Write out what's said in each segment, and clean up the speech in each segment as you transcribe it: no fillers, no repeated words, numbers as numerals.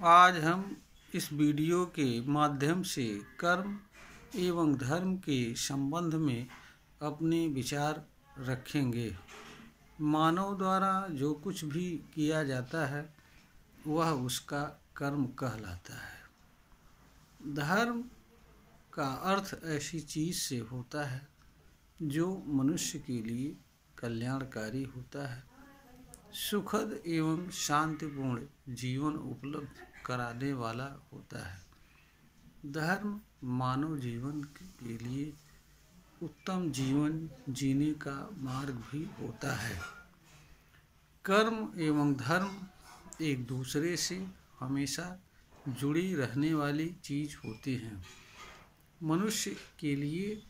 आज हम इस वीडियो के माध्यम से कर्म एवं धर्म के संबंध में अपने विचार रखेंगे। मानव द्वारा जो कुछ भी किया जाता है वह उसका कर्म कहलाता है। धर्म का अर्थ ऐसी चीज़ से होता है जो मनुष्य के लिए कल्याणकारी होता है, सुखद एवं शांतिपूर्ण जीवन उपलब्ध कराने वाला होता है। धर्म मानव जीवन के लिए उत्तम जीवन जीने का मार्ग भी होता है। कर्म एवं धर्म एक दूसरे से हमेशा जुड़ी रहने वाली चीज़ होती हैं। मनुष्य के लिए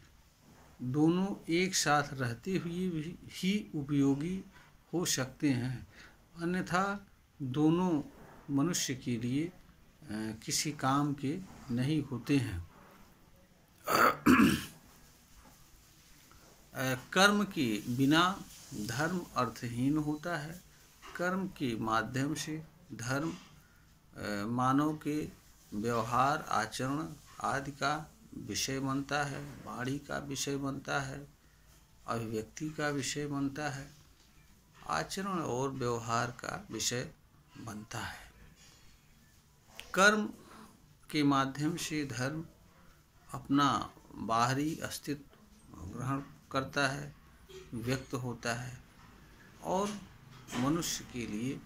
दोनों एक साथ रहते हुए ही उपयोगी हो सकते हैं, अन्यथा दोनों मनुष्य के लिए किसी काम के नहीं होते हैं। कर्म के बिना धर्म अर्थहीन होता है। कर्म के माध्यम से धर्म मानव के व्यवहार आचरण आदि का विषय बनता है, वाणी का विषय बनता है, अभिव्यक्ति का विषय बनता है, आचरण और व्यवहार का विषय बनता है। कर्म के माध्यम से धर्म अपना बाहरी अस्तित्व ग्रहण करता है, व्यक्त होता है और मनुष्य के लिए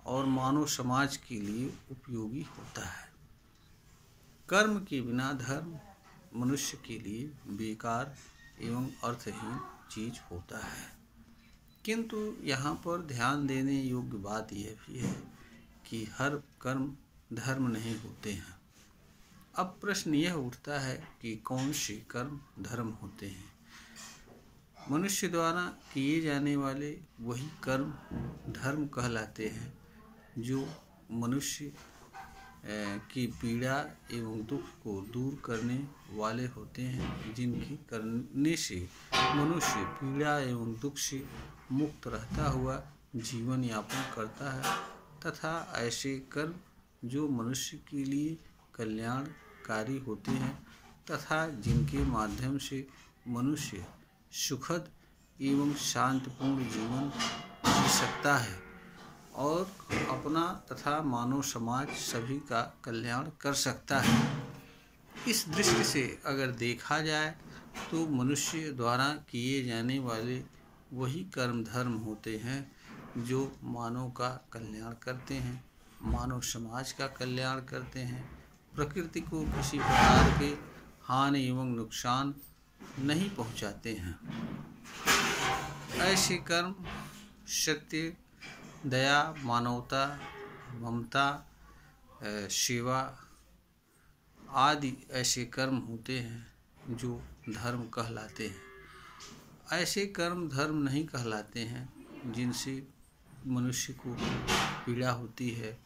और मानव समाज के लिए उपयोगी होता है। कर्म के बिना धर्म मनुष्य के लिए बेकार एवं अर्थहीन चीज होता है। किंतु यहाँ पर ध्यान देने योग्य बात यह भी है कि हर कर्म धर्म नहीं होते हैं। अब प्रश्न यह उठता है कि कौन से कर्म धर्म होते हैं। मनुष्य द्वारा किए जाने वाले वही कर्म धर्म कहलाते हैं जो मनुष्य की पीड़ा एवं दुख को दूर करने वाले होते हैं, जिनकी करने से मनुष्य पीड़ा एवं दुख से मुक्त रहता हुआ जीवन यापन करता है, तथा ऐसे कर्म जो मनुष्य के लिए कल्याणकारी होते हैं तथा जिनके माध्यम से मनुष्य सुखद एवं शांतिपूर्ण जीवन जी सकता है और अपना तथा मानव समाज सभी का कल्याण कर सकता है। इस दृष्टि से अगर देखा जाए तो मनुष्य द्वारा किए जाने वाले वही कर्म धर्म होते हैं जो मानव का कल्याण करते हैं, मानव समाज का कल्याण करते हैं, प्रकृति को किसी प्रकार के हानि एवं नुकसान नहीं पहुंचाते हैं। ऐसे कर्म सत्य, दया, मानवता, ममता, सेवा आदि ऐसे कर्म होते हैं जो धर्म कहलाते हैं। ऐसे कर्म धर्म नहीं कहलाते हैं जिनसे मनुष्य को पीड़ा होती है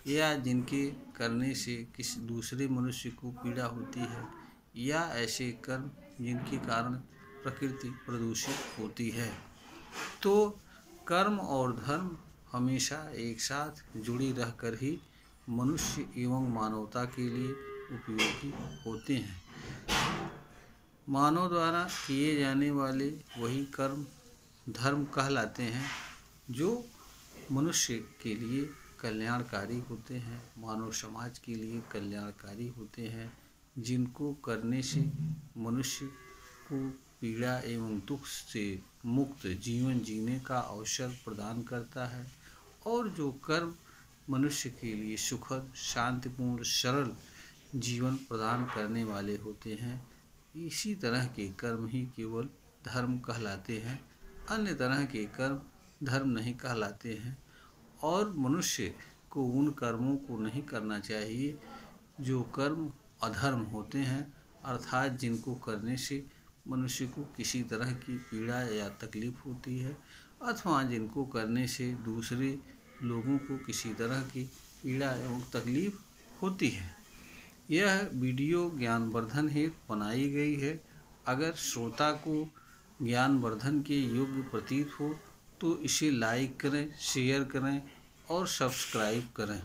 या जिनके करने से किसी दूसरे मनुष्य को पीड़ा होती है, या ऐसे कर्म जिनके कारण प्रकृति प्रदूषित होती है। तो कर्म और धर्म हमेशा एक साथ जुड़ी रहकर ही मनुष्य एवं मानवता के लिए उपयोगी होते हैं। मानव द्वारा किए जाने वाले वही कर्म धर्म कहलाते हैं जो मनुष्य के लिए कल्याणकारी होते हैं, मानव समाज के लिए कल्याणकारी होते हैं, जिनको करने से मनुष्य को पीड़ा एवं दुख से मुक्त जीवन जीने का अवसर प्रदान करता है और जो कर्म मनुष्य के लिए सुखद, शांतिपूर्ण, सरल जीवन प्रदान करने वाले होते हैं, इसी तरह के कर्म ही केवल धर्म कहलाते हैं। अन्य तरह के कर्म धर्म नहीं कहलाते हैं और मनुष्य को उन कर्मों को नहीं करना चाहिए जो कर्म अधर्म होते हैं, अर्थात जिनको करने से मनुष्य को किसी तरह की पीड़ा या तकलीफ होती है अथवा जिनको करने से दूसरे लोगों को किसी तरह की पीड़ा एवं तकलीफ होती है। यह वीडियो ज्ञानवर्धन हेतु बनाई गई है। अगर श्रोता को ज्ञानवर्धन के योग्य प्रतीत हो तो इसे लाइक करें, शेयर करें और सब्सक्राइब करें।